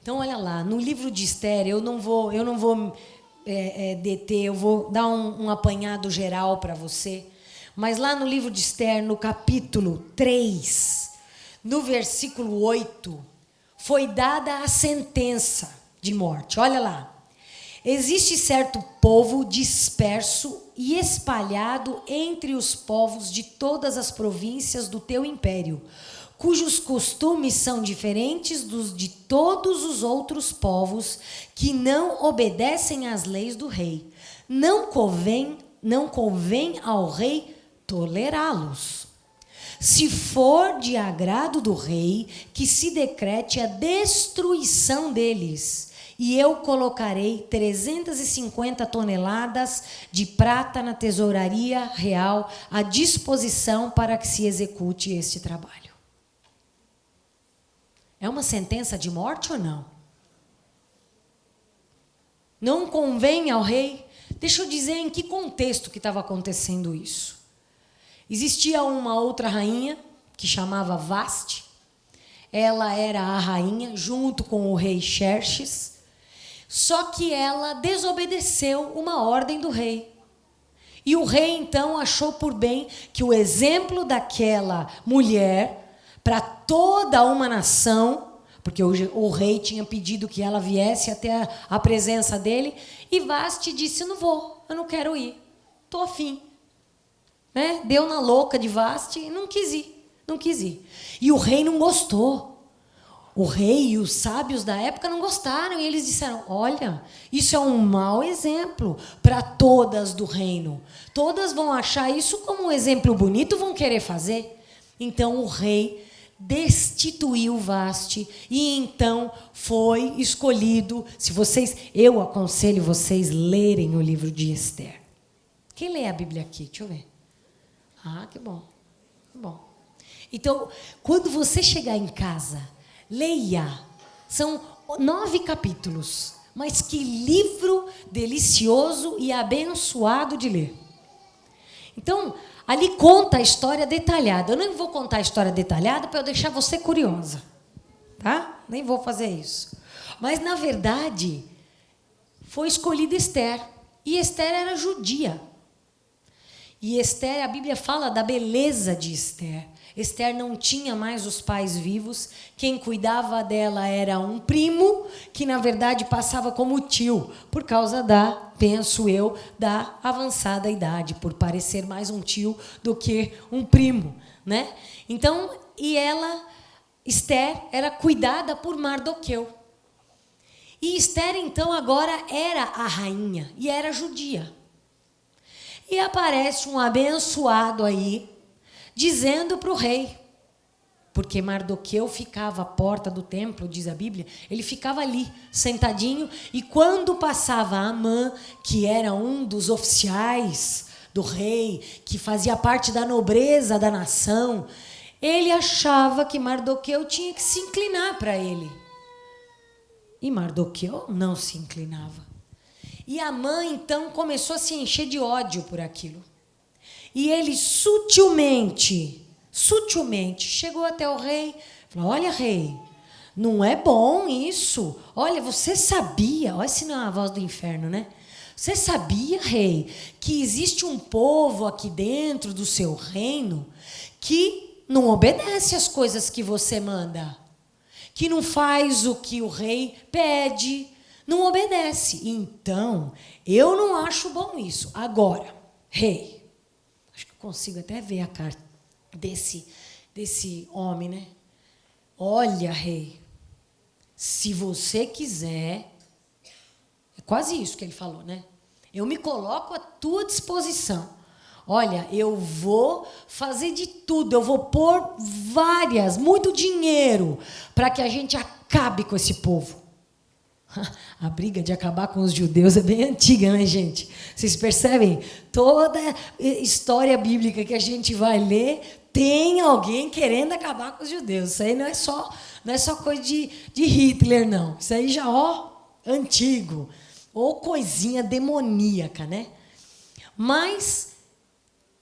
Então, olha lá, no livro de Esther, eu não vou deter, eu vou dar um apanhado geral para você. Mas lá no livro de Esther, no capítulo 3, no versículo 8, foi dada a sentença de morte. Olha lá. Existe certo povo disperso e espalhado entre os povos de todas as províncias do teu império, cujos costumes são diferentes dos de todos os outros povos que não obedecem às leis do rei. Não convém ao rei tolerá-los. Se for de agrado do rei, que se decrete a destruição deles, e eu colocarei 350 toneladas de prata na tesouraria real à disposição para que se execute este trabalho. É uma sentença de morte ou não? Não convém ao rei? Deixa eu dizer em que contexto que estava acontecendo isso. Existia uma outra rainha que chamava Vaste. Ela era a rainha junto com o rei Xerxes. Só que ela desobedeceu uma ordem do rei. E o rei, então, achou por bem que o exemplo daquela mulher para toda uma nação, porque o rei tinha pedido que ela viesse até a presença dele, e Vaste disse, eu não quero ir, estou afim. Né? Deu na louca de Vaste e não quis ir. E o rei não gostou. O rei e os sábios da época não gostaram e eles disseram, olha, isso é um mau exemplo para todas do reino. Todas vão achar isso como um exemplo bonito, vão querer fazer. Então o rei destituiu Vaste e então foi escolhido. Eu aconselho vocês lerem o livro de Esther. Quem lê a Bíblia aqui? Deixa eu ver. Ah, que bom. Então, quando você chegar em casa, leia. São 9 capítulos. Mas que livro delicioso e abençoado de ler. Então, ali conta a história detalhada. Eu não vou contar a história detalhada para eu deixar você curiosa. Tá? Nem vou fazer isso. Mas, na verdade, foi escolhida Esther. E Esther era judia. E Esther, a Bíblia fala da beleza de Esther. Esther não tinha mais os pais vivos. Quem cuidava dela era um primo, que na verdade passava como tio, por causa penso eu, da avançada idade, por parecer mais um tio do que um primo, né? Então, Esther, era cuidada por Mardoqueu. E Esther, então, agora era a rainha e era judia. E aparece um abençoado aí, dizendo para o rei, porque Mardoqueu ficava à porta do templo, diz a Bíblia, ele ficava ali, sentadinho, e quando passava Amã, que era um dos oficiais do rei, que fazia parte da nobreza da nação, ele achava que Mardoqueu tinha que se inclinar para ele. E Mardoqueu não se inclinava. E Amã, então, começou a se encher de ódio por aquilo. E ele sutilmente, chegou até o rei, falou, olha, rei, não é bom isso. Olha, você sabia, olha se não é a voz do inferno, né? Você sabia, rei, que existe um povo aqui dentro do seu reino que não obedece às coisas que você manda, que não faz o que o rei pede, não obedece. Então, eu não acho bom isso. Agora, rei, acho que eu consigo até ver a cara desse homem, né? Olha, rei, se você quiser... É quase isso que ele falou, né? Eu me coloco à tua disposição. Olha, eu vou fazer de tudo. Eu vou pôr muito dinheiro para que a gente acabe com esse povo. A briga de acabar com os judeus é bem antiga, né, gente? Vocês percebem? Toda história bíblica que a gente vai ler tem alguém querendo acabar com os judeus. Isso aí não é só coisa de Hitler, não. Isso aí já, antigo. Ou coisinha demoníaca, né? Mas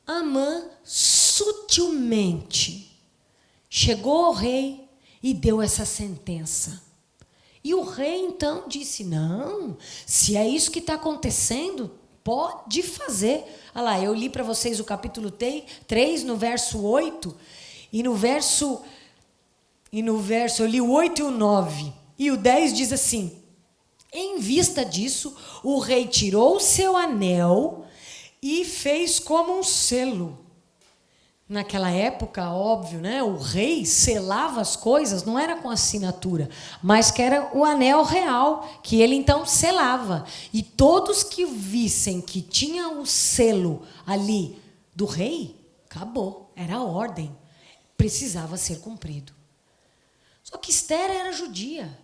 Amã sutilmente chegou ao rei e deu essa sentença. E o rei então disse, não, se é isso que está acontecendo, pode fazer. Olha lá, eu li para vocês o capítulo 3, no verso 8, e no verso, eu li o 8 e o 9, e o 10 diz assim, em vista disso, o rei tirou o seu anel e fez como um selo. Naquela época, óbvio, né? O rei selava as coisas, não era com assinatura, mas que era o anel real, que ele então selava. E todos que vissem que tinha o selo ali do rei, acabou, era a ordem, precisava ser cumprido. Só que Esther era judia.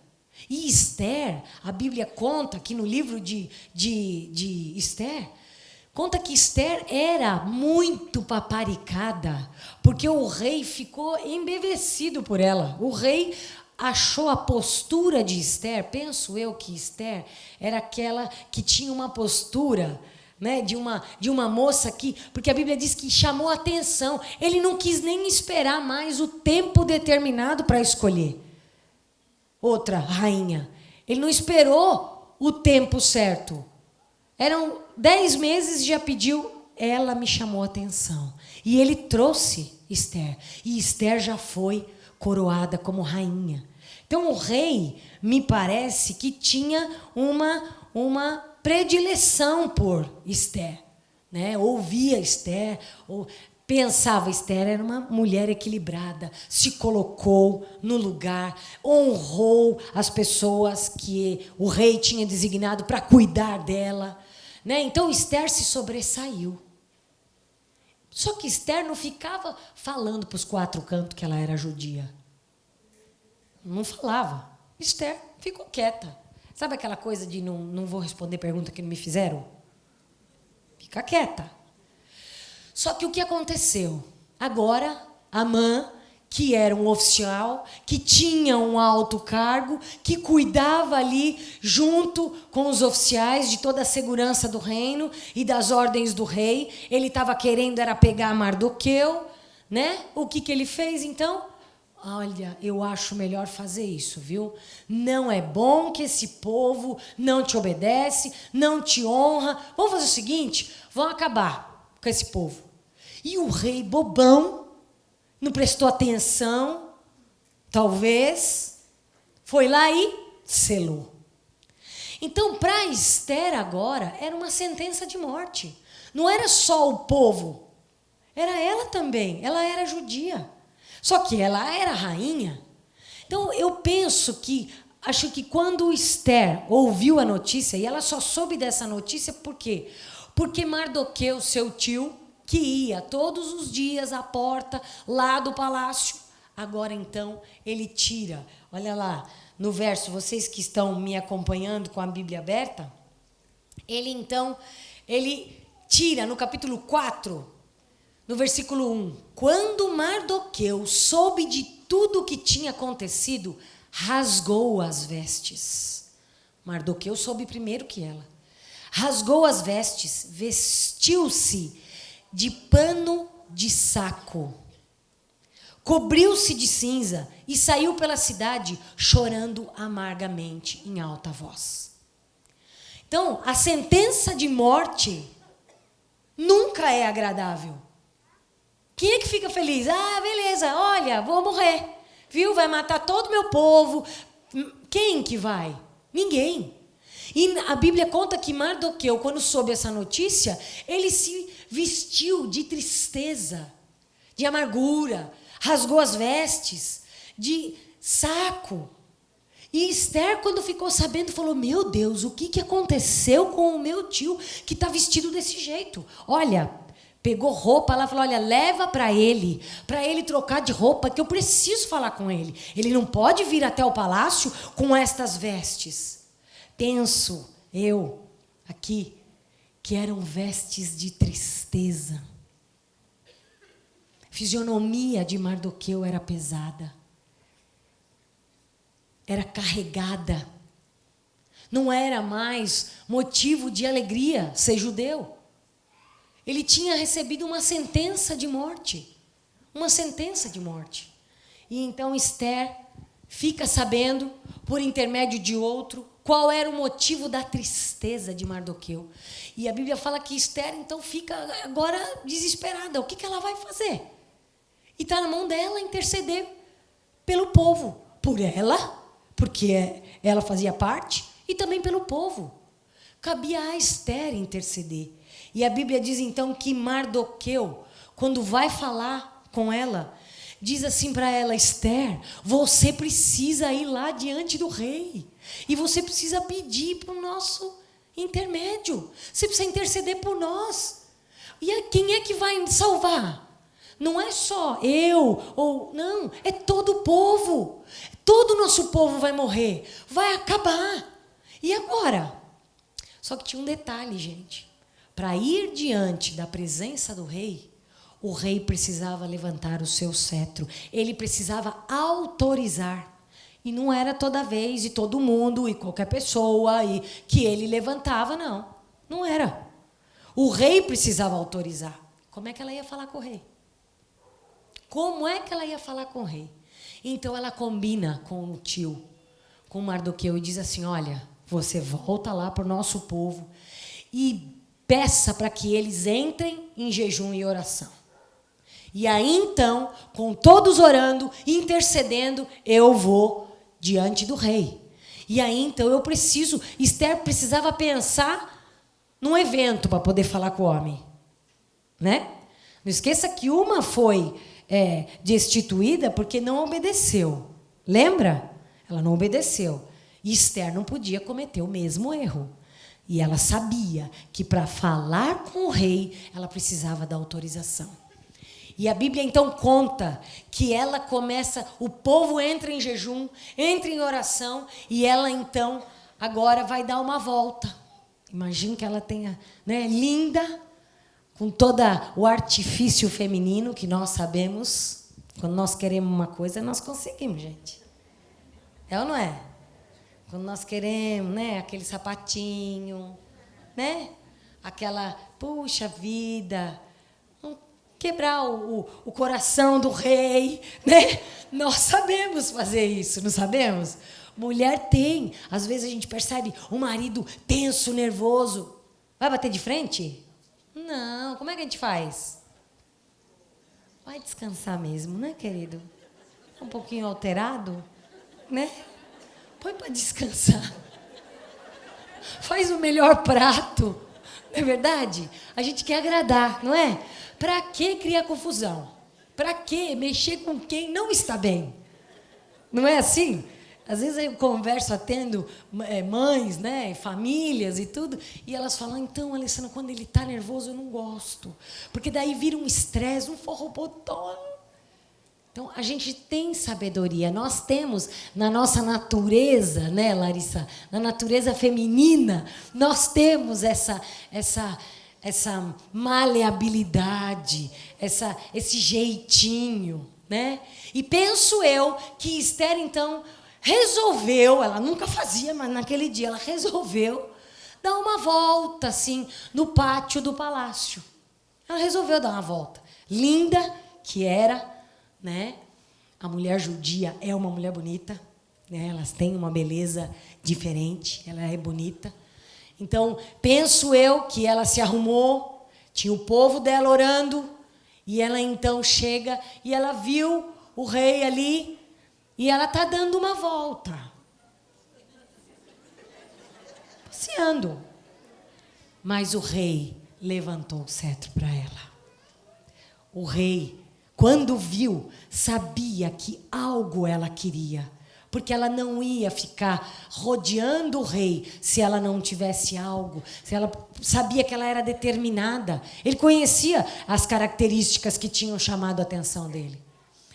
E Esther, a Bíblia conta aqui no livro de Esther, conta que Esther era muito paparicada, porque o rei ficou embevecido por ela. O rei achou a postura de Esther, penso eu que Esther era aquela que tinha uma postura, né, de uma moça que, porque a Bíblia diz que chamou a atenção. Ele não quis nem esperar mais o tempo determinado para escolher outra rainha. Ele não esperou o tempo certo. Eram 10 meses, já pediu, ela me chamou a atenção. E ele trouxe Esther. E Esther já foi coroada como rainha. Então o rei, me parece que tinha uma predileção por Esther, né? Ouvia Esther, pensava, Esther era uma mulher equilibrada, se colocou no lugar, honrou as pessoas que o rei tinha designado para cuidar dela, né? Então Esther se sobressaiu. Só que Esther não ficava falando para os 4 cantos que ela era judia. Não falava. Esther ficou quieta. Sabe aquela coisa de não vou responder pergunta que não me fizeram? Fica quieta. Só que o que aconteceu? Agora, Amã, que era um oficial, que tinha um alto cargo, que cuidava ali, junto com os oficiais, de toda a segurança do reino e das ordens do rei, ele estava querendo era pegar Mardoqueu, né? O que ele fez, então? Olha, eu acho melhor fazer isso, viu? Não é bom que esse povo não te obedece, não te honra. Vamos fazer o seguinte, vamos acabar com esse povo. E o rei bobão, não prestou atenção, talvez, foi lá e selou. Então, para Esther agora, era uma sentença de morte. Não era só o povo, era ela também, ela era judia. Só que ela era rainha. Então, eu acho que quando Esther ouviu a notícia, e ela só soube dessa notícia por quê? Porque Mardoqueu, seu tio, que ia todos os dias à porta lá do palácio, agora então ele tira, olha lá, no verso, vocês que estão me acompanhando com a Bíblia aberta, ele tira no capítulo 4, no versículo 1, quando Mardoqueu soube de tudo o que tinha acontecido, rasgou as vestes. Mardoqueu soube primeiro que ela. Rasgou as vestes, vestiu-se de pano de saco, cobriu-se de cinza e saiu pela cidade chorando amargamente em alta voz. Então, a sentença de morte nunca é agradável. Quem é que fica feliz? Ah, beleza, olha, vou morrer, viu? Vai matar todo o meu povo. Quem que vai? Ninguém. E a Bíblia conta que Mardoqueu, quando soube essa notícia, ele se vestiu de tristeza, de amargura, rasgou as vestes, de saco. E Esther, quando ficou sabendo, falou, meu Deus, o que aconteceu com o meu tio que está vestido desse jeito? Olha, pegou roupa lá e falou, olha, leva para ele trocar de roupa, que eu preciso falar com ele. Ele não pode vir até o palácio com estas vestes. Penso eu aqui que eram vestes de tristeza. A fisionomia de Mardoqueu era pesada. Era carregada. Não era mais motivo de alegria ser judeu. Ele tinha recebido uma sentença de morte. Uma sentença de morte. E então Esther fica sabendo, por intermédio de outro, qual era o motivo da tristeza de Mardoqueu. E a Bíblia fala que Esther, então, fica agora desesperada. O que ela vai fazer? E está na mão dela interceder pelo povo. Por ela, porque ela fazia parte, e também pelo povo. Cabia a Esther interceder. E a Bíblia diz, então, que Mardoqueu, quando vai falar com ela, diz assim para ela: Esther, você precisa ir lá diante do rei. E você precisa pedir para o nosso intermédio. Você precisa interceder por nós. E quem é que vai salvar? Não é só eu, ou não, é todo o povo. Todo o nosso povo vai morrer, vai acabar. E agora? Só que tinha um detalhe, gente. Para ir diante da presença do rei, o rei precisava levantar o seu cetro. Ele precisava autorizar. E não era toda vez, e todo mundo, e qualquer pessoa, e que ele levantava, não. Não era. O rei precisava autorizar. Como é que ela ia falar com o rei? Como é que ela ia falar com o rei? Então ela combina com o tio, com Mardoqueu, e diz assim: olha, você volta lá para o nosso povo e peça para que eles entrem em jejum e oração. E aí então, com todos orando, intercedendo, eu vou diante do rei. E aí então Esther precisava pensar num evento para poder falar com o homem. Né? Não esqueça que uma foi destituída porque não obedeceu. Lembra? Ela não obedeceu. E Esther não podia cometer o mesmo erro. E ela sabia que para falar com o rei, ela precisava da autorização. E a Bíblia então conta que ela começa, o povo entra em jejum, entra em oração, e ela então agora vai dar uma volta. Imagina que ela tenha, né, linda, com todo o artifício feminino que nós sabemos. Quando nós queremos uma coisa, nós conseguimos, gente. É ou não é? Quando nós queremos, né, aquele sapatinho, né? Aquela, puxa vida, quebrar o coração do rei, né? Nós sabemos fazer isso, não sabemos? Mulher tem. Às vezes a gente percebe um marido tenso, nervoso. Vai bater de frente? Não. Como é que a gente faz? Vai descansar mesmo, né, querido? Um pouquinho alterado, né? Põe para descansar. Faz o melhor prato. Não é verdade? A gente quer agradar, não é? Para que criar confusão? Para que mexer com quem não está bem? Não é assim? Às vezes eu converso atendo mães, né, famílias e tudo, e elas falam: então, Alessandra, quando ele está nervoso eu não gosto, porque daí vira um estresse, um forrobodó. Então, a gente tem sabedoria, nós temos na nossa natureza, né, Larissa, na natureza feminina, nós temos essa maleabilidade, esse jeitinho, né? E penso eu que Esther, então, resolveu, ela nunca fazia, mas naquele dia ela resolveu dar uma volta, assim, no pátio do palácio. Ela resolveu dar uma volta. Linda que era, né? A mulher judia é uma mulher bonita, né? Elas têm uma beleza diferente, ela é bonita. Então, penso eu que ela se arrumou, tinha o povo dela orando, e ela então chega e ela viu o rei ali, e ela está dando uma volta. Passeando. Mas o rei levantou o cetro para ela. O rei, quando viu, sabia que algo ela queria. Porque ela não ia ficar rodeando o rei se ela não tivesse algo, se ela sabia que ela era determinada. Ele conhecia as características que tinham chamado a atenção dele.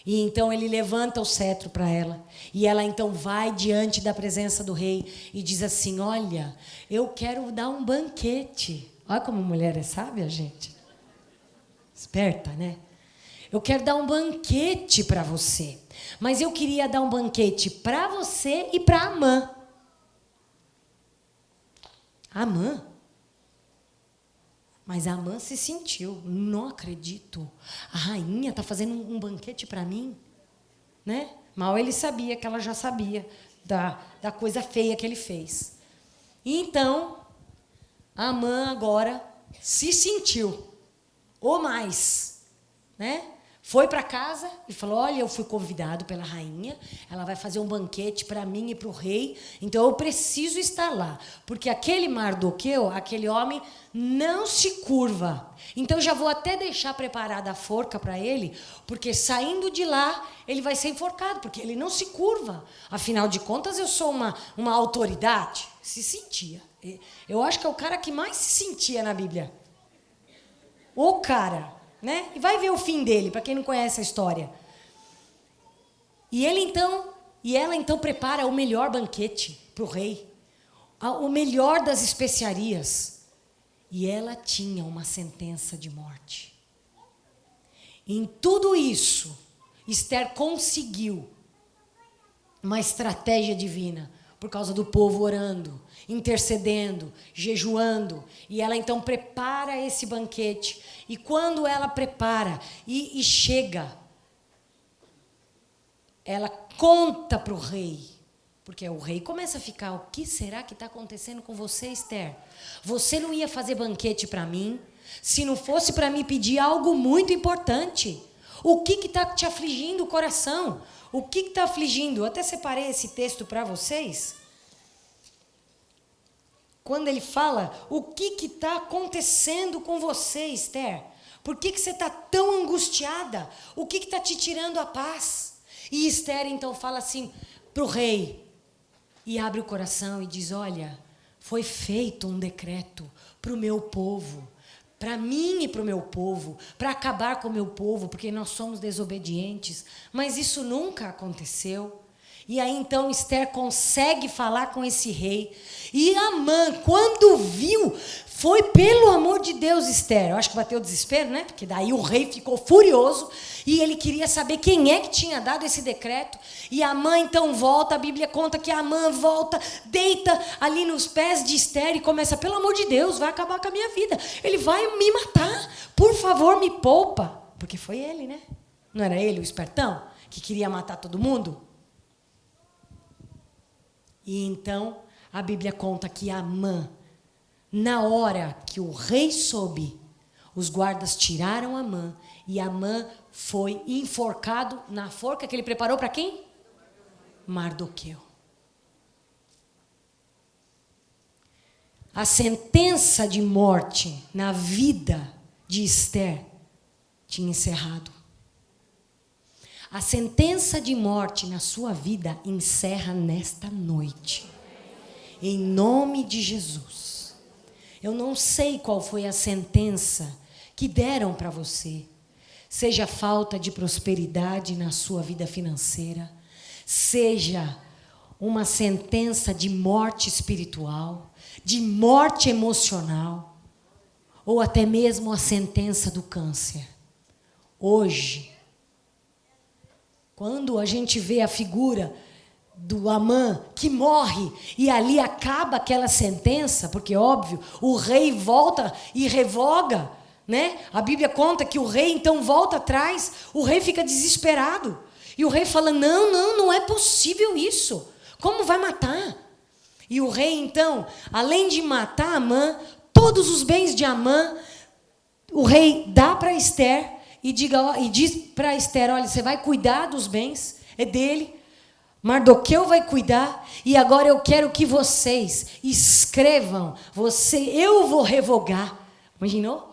E então ele levanta o cetro para ela. E ela então vai diante da presença do rei e diz assim: olha, eu quero dar um banquete. Olha como mulher é sábia, gente. Esperta, né? Eu quero dar um banquete para você. Mas eu queria dar um banquete para você e para Amã. Amã? Mas a Amã se sentiu: não acredito. A rainha está fazendo um banquete para mim, né? Mal ele sabia que ela já sabia da coisa feia que ele fez. E então, Amã agora se sentiu, ou mais, né? Foi para casa e falou, olha, eu fui convidado pela rainha, ela vai fazer um banquete para mim e para o rei, então eu preciso estar lá, porque aquele Mardoqueu, aquele homem, não se curva. Então já vou até deixar preparada a forca para ele, porque saindo de lá, ele vai ser enforcado, porque ele não se curva. Afinal de contas, eu sou uma autoridade. Se sentia. Eu acho que é o cara que mais se sentia na Bíblia. O cara... né? E vai ver o fim dele, para quem não conhece a história. E ela então prepara o melhor banquete para o rei, o melhor das especiarias. E ela tinha uma sentença de morte. Em tudo isso, Esther conseguiu uma estratégia divina, por causa do povo orando, intercedendo, jejuando. E ela então prepara esse banquete. E quando ela prepara e chega, ela conta para o rei. Porque o rei começa a ficar, o que será que está acontecendo com você, Esther? Você não ia fazer banquete para mim, se não fosse para me pedir algo muito importante. O que está te afligindo o coração? O que está afligindo? Eu até separei esse texto para vocês. Quando ele fala, o que está acontecendo com você, Esther? Por que você está tão angustiada? O que está te tirando a paz? E Esther então fala assim para o rei, e abre o coração e diz, olha, foi feito um decreto para o meu povo, para mim e para o meu povo, para acabar com o meu povo, porque nós somos desobedientes, mas isso nunca aconteceu. E aí então Esther consegue falar com esse rei. E Amã, quando viu, foi pelo amor de Deus, Esther. Eu acho que bateu o desespero, né? Porque daí o rei ficou furioso e ele queria saber quem é que tinha dado esse decreto. E Amã então volta, a Bíblia conta que Amã volta, deita ali nos pés de Esther e começa, pelo amor de Deus, vai acabar com a minha vida. Ele vai me matar, por favor, me poupa. Porque foi ele, né? Não era ele o espertão que queria matar todo mundo? E então, a Bíblia conta que Amã, na hora que o rei soube, os guardas tiraram Amã, e Amã foi enforcado na forca que ele preparou para quem? Mardoqueu. A sentença de morte na vida de Esther tinha encerrado. A sentença de morte na sua vida encerra nesta noite. Em nome de Jesus. Eu não sei qual foi a sentença que deram para você. Seja falta de prosperidade na sua vida financeira. Seja uma sentença de morte espiritual. De morte emocional. Ou até mesmo a sentença do câncer. Hoje, quando a gente vê a figura do Amã que morre e ali acaba aquela sentença, porque óbvio, o rei volta e revoga, né? A Bíblia conta que o rei então volta atrás, o rei fica desesperado. E o rei fala, não é possível isso. Como vai matar? E o rei então, além de matar Amã, todos os bens de Amã, o rei dá para Esther, e diz para Esther, olha, você vai cuidar dos bens, é dele, Mardoqueu vai cuidar, e agora eu quero que vocês escrevam, eu vou revogar. Imaginou?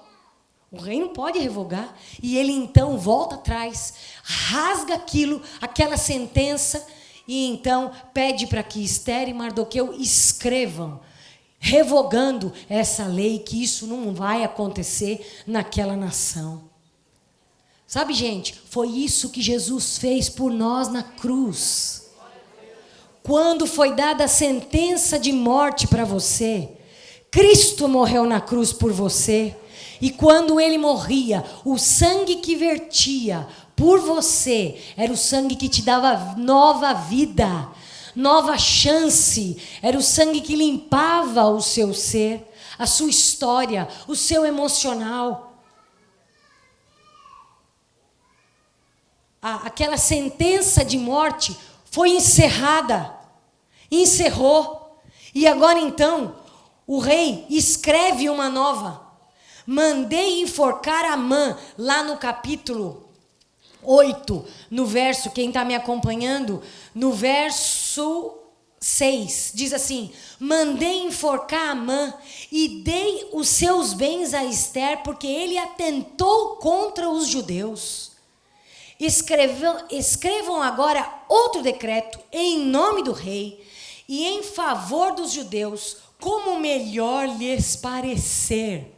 O rei não pode revogar, e ele então volta atrás, rasga aquela sentença, e então pede para que Esther e Mardoqueu escrevam, revogando essa lei, que isso não vai acontecer naquela nação. Sabe, gente, foi isso que Jesus fez por nós na cruz. Quando foi dada a sentença de morte para você, Cristo morreu na cruz por você. E quando ele morria, o sangue que vertia por você era o sangue que te dava nova vida, nova chance. Era o sangue que limpava o seu ser, a sua história, o seu emocional. aquela sentença de morte foi encerrada. Encerrou. E agora então, o rei escreve uma nova. Mandei enforcar Amã, lá no capítulo 8, no verso, quem está me acompanhando, no verso 6, diz assim: mandei enforcar Amã e dei os seus bens a Ester, porque ele atentou contra os judeus. Escrevam agora outro decreto em nome do rei e em favor dos judeus, como melhor lhes parecer.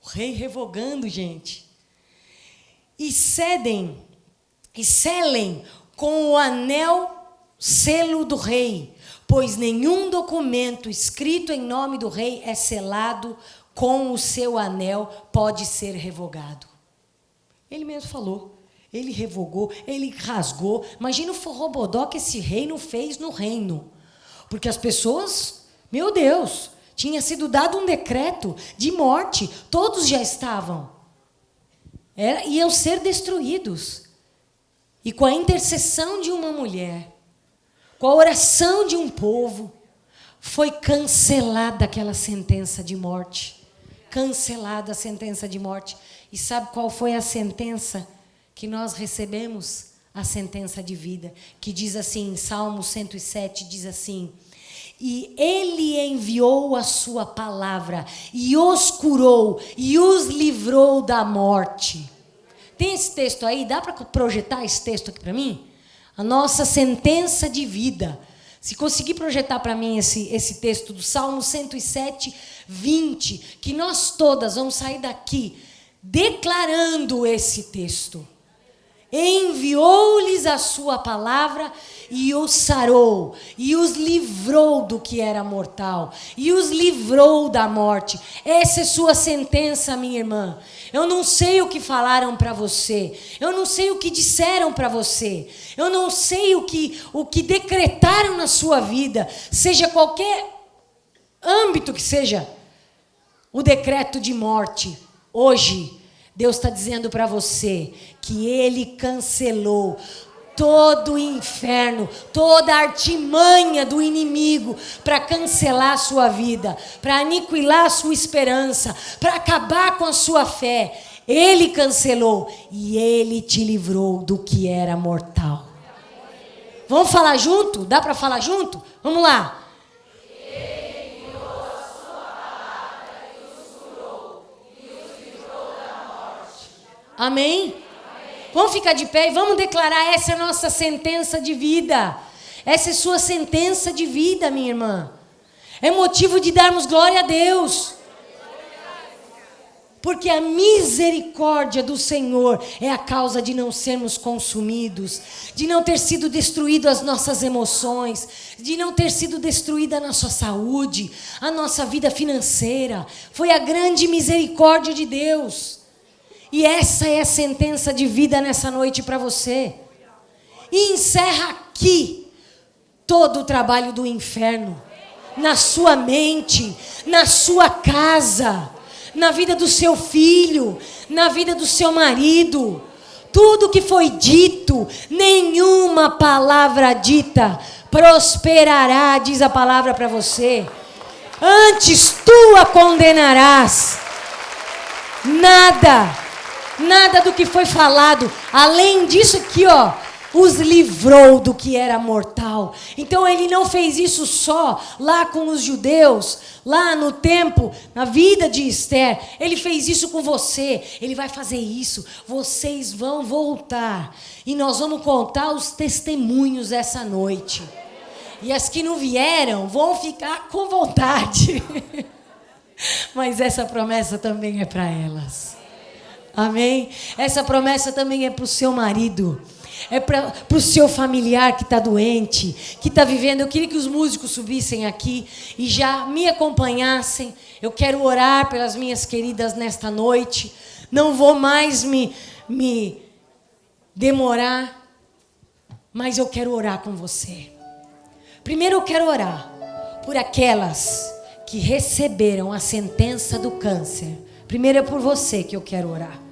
O rei revogando, gente. E selem com o anel selo do rei, pois nenhum documento escrito em nome do rei é selado com o seu anel, pode ser revogado. Ele mesmo falou, ele revogou, ele rasgou. Imagina o forrobodó que esse reino fez no reino. Porque as pessoas, meu Deus, tinha sido dado um decreto de morte, todos já estavam. Iam ser destruídos. E com a intercessão de uma mulher, com a oração de um povo, foi cancelada aquela sentença de morte. Cancelada a sentença de morte. E sabe qual foi a sentença que nós recebemos? A sentença de vida, que diz assim, em Salmo 107, diz assim: e ele enviou a sua palavra, e os curou, e os livrou da morte. Tem esse texto aí? Dá para projetar esse texto aqui para mim? A nossa sentença de vida. Se conseguir projetar para mim esse texto do Salmo 107, 20, que nós todas vamos sair daqui declarando esse texto. Enviou-lhes a sua palavra e os sarou, e os livrou do que era mortal, e os livrou da morte. Essa é sua sentença, minha irmã. Eu não sei o que falaram para você, eu não sei o que disseram para você, eu não sei o que decretaram na sua vida, seja qualquer âmbito que seja o decreto de morte. Hoje Deus está dizendo para você que Ele cancelou todo o inferno, toda a artimanha do inimigo para cancelar a sua vida, para aniquilar a sua esperança, para acabar com a sua fé. Ele cancelou e Ele te livrou do que era mortal. Vamos falar junto? Dá para falar junto? Vamos lá. Amém? Vamos ficar de pé e vamos declarar: essa é a nossa sentença de vida. Essa é sua sentença de vida, minha irmã. É motivo de darmos glória a Deus. Porque a misericórdia do Senhor é a causa de não sermos consumidos, de não ter sido destruídas as nossas emoções, de não ter sido destruída a nossa saúde, a nossa vida financeira. Foi a grande misericórdia de Deus. E essa é a sentença de vida nessa noite para você. E encerra aqui todo o trabalho do inferno, na sua mente, na sua casa, na vida do seu filho, na vida do seu marido. Tudo que foi dito, nenhuma palavra dita prosperará, diz a palavra para você. Antes tu a condenarás. Nada do que foi falado, além disso aqui, ó, os livrou do que era mortal. Então ele não fez isso só lá com os judeus, lá no tempo, na vida de Ester. Ele fez isso com você, ele vai fazer isso. Vocês vão voltar e nós vamos contar os testemunhos essa noite. E as que não vieram vão ficar com vontade. Mas essa promessa também é para elas. Amém? Essa promessa também é para o seu marido. É para o seu familiar que está doente, que está vivendo. Eu queria que os músicos subissem aqui e já me acompanhassem. Eu quero orar pelas minhas queridas nesta noite. Não vou mais me demorar, mas eu quero orar com você. Primeiro eu quero orar por aquelas que receberam a sentença do câncer. Primeiro é por você que eu quero orar.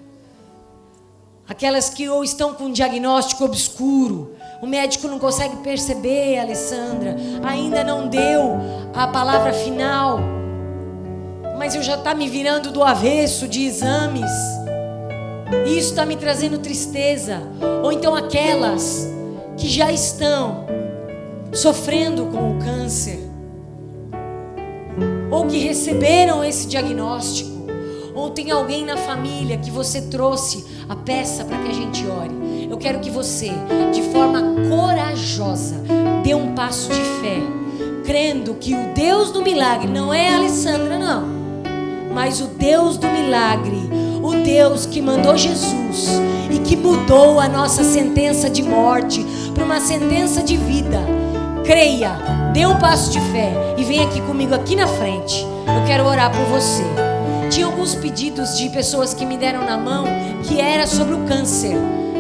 Aquelas que ou estão com um diagnóstico obscuro, o médico não consegue perceber, Alessandra, ainda não deu a palavra final, mas eu já está me virando do avesso de exames, e isso está me trazendo tristeza. Ou então aquelas que já estão sofrendo com o câncer, ou que receberam esse diagnóstico, ou tem alguém na família que você trouxe a peça para que a gente ore. Eu quero que você, de forma corajosa, dê um passo de fé, crendo que o Deus do milagre não é a Alessandra, não, mas o Deus do milagre, o Deus que mandou Jesus e que mudou a nossa sentença de morte para uma sentença de vida. Creia, dê um passo de fé e vem aqui comigo, aqui na frente. Eu quero orar por você. Tinha alguns pedidos de pessoas que me deram na mão, que era sobre o câncer.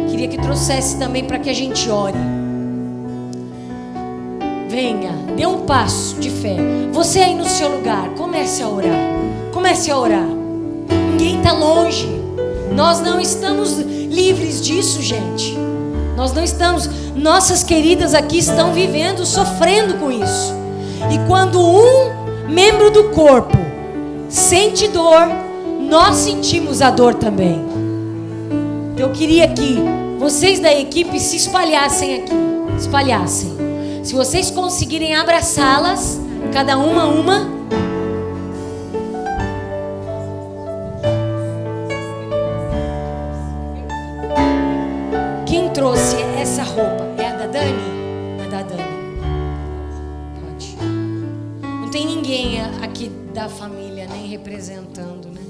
Queria que trouxesse também para que a gente ore. Venha, dê um passo de fé. Você aí no seu lugar, comece a orar. Comece a orar. Ninguém está longe. Nós não estamos livres disso, gente. Nós não estamos. Nossas queridas aqui estão vivendo, sofrendo com isso. E quando um membro do corpo sente dor, nós sentimos a dor também. Eu queria que vocês da equipe se espalhassem aqui. Espalhassem. Se vocês conseguirem abraçá-las, cada uma. Quem trouxe essa roupa? É a da Dani? A da Dani. Pode. Não tem ninguém aqui da família nem representando, né?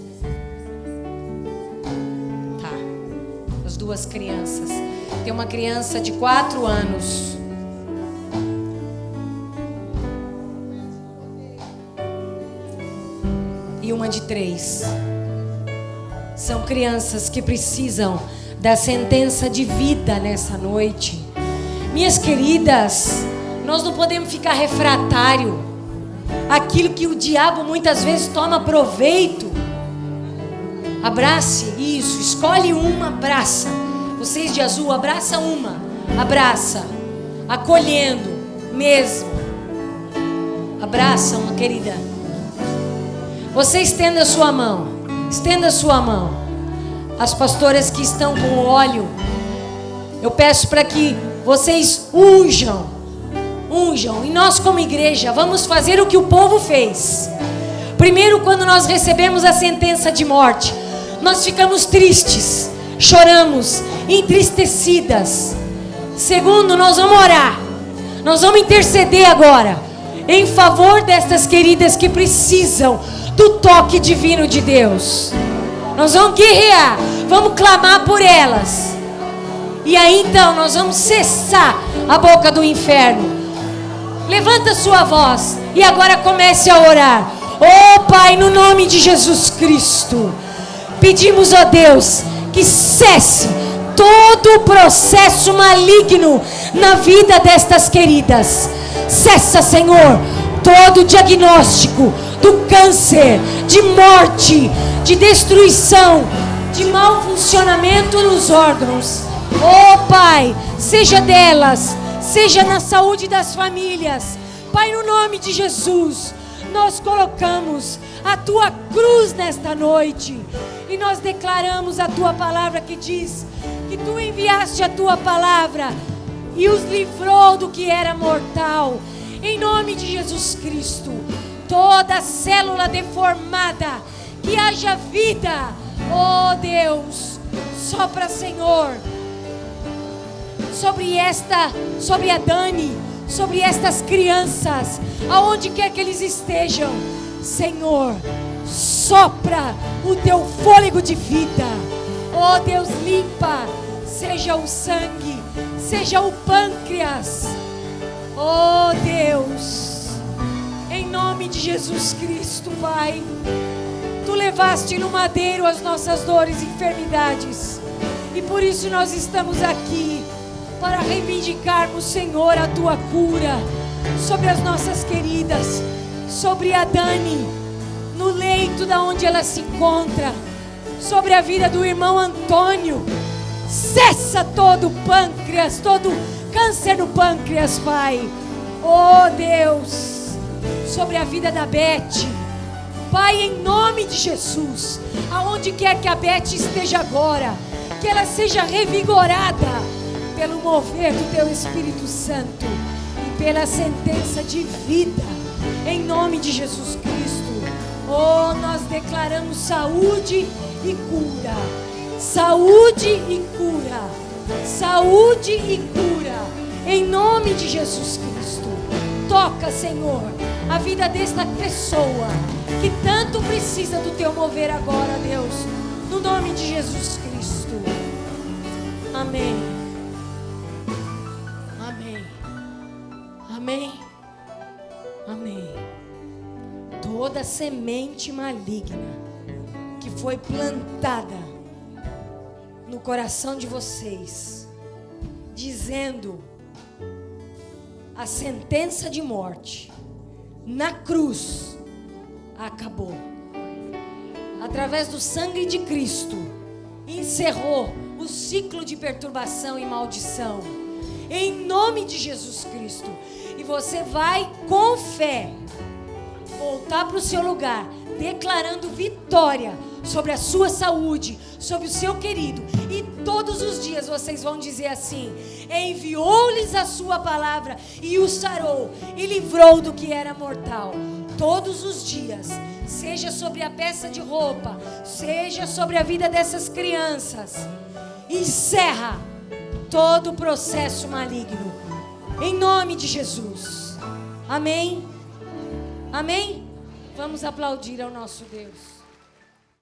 Tá. As duas crianças. Tem uma criança de 4 anos. E uma de 3. São crianças que precisam da sentença de vida nessa noite. Minhas queridas, nós não podemos ficar refratário àquilo que o diabo muitas vezes toma proveito. Abrace isso, escolhe uma, abraça. Vocês de azul, abraça uma, abraça, acolhendo mesmo. Abraça uma, querida. Você estenda a sua mão, estenda a sua mão. As pastoras que estão com óleo, eu peço para que vocês unjam. E nós como igreja vamos fazer o que o povo fez. Primeiro, quando nós recebemos a sentença de morte, nós ficamos tristes, choramos, entristecidas. Segundo, nós vamos orar. Nós vamos interceder agora em favor destas queridas que precisam do toque divino de Deus. Nós vamos guerrear, vamos clamar por elas. E aí então nós vamos cessar a boca do inferno. Levanta sua voz e agora comece a orar. Oh Pai, no nome de Jesus Cristo, pedimos a Deus que cesse todo o processo maligno na vida destas queridas. Cessa, Senhor, todo o diagnóstico do câncer, de morte, de destruição, de mau funcionamento nos órgãos. Oh Pai, seja delas, seja na saúde das famílias. Pai, no nome de Jesus, nós colocamos a Tua cruz nesta noite e nós declaramos a Tua palavra que diz que Tu enviaste a Tua palavra e os livrou do que era mortal. Em nome de Jesus Cristo, toda célula deformada, que haja vida, oh Deus, sopra, Senhor, sobre a Dani, sobre estas crianças, aonde quer que eles estejam, Senhor, sopra o Teu fôlego de vida, oh Deus, limpa, seja o sangue, seja o pâncreas, oh Deus, em nome de Jesus Cristo, Pai. Tu levaste no madeiro as nossas dores e enfermidades. E por isso nós estamos aqui para reivindicarmos, Senhor, a Tua cura sobre as nossas queridas, sobre a Dani, no leito da onde ela se encontra, sobre a vida do irmão Antônio, Cessa todo pâncreas, todo câncer no pâncreas, Pai. Oh Deus, sobre a vida da Beth, Pai, em nome de Jesus, aonde quer que a Beth esteja agora, que ela seja revigorada pelo mover do Teu Espírito Santo e pela sentença de vida, em nome de Jesus Cristo. Oh, nós declaramos saúde e cura, saúde e cura, saúde e cura, em nome de Jesus Cristo. Toca, Senhor, a vida desta pessoa que tanto precisa do Teu mover agora, Deus, no nome de Jesus Cristo. Amém. Amém. Amém. Amém. Toda semente maligna que foi plantada no coração de vocês, dizendo a sentença de morte na cruz, acabou. Através do sangue de Cristo, encerrou o ciclo de perturbação e maldição, em nome de Jesus Cristo. E você vai com fé voltar para o seu lugar, declarando vitória sobre a sua saúde, sobre o seu querido. E todos os dias vocês vão dizer assim: enviou-lhes a sua palavra e o sarou e livrou do que era mortal. Todos os dias, seja sobre a peça de roupa, seja sobre a vida dessas crianças, encerra todo o processo maligno, em nome de Jesus. Amém? Amém? Vamos aplaudir ao nosso Deus.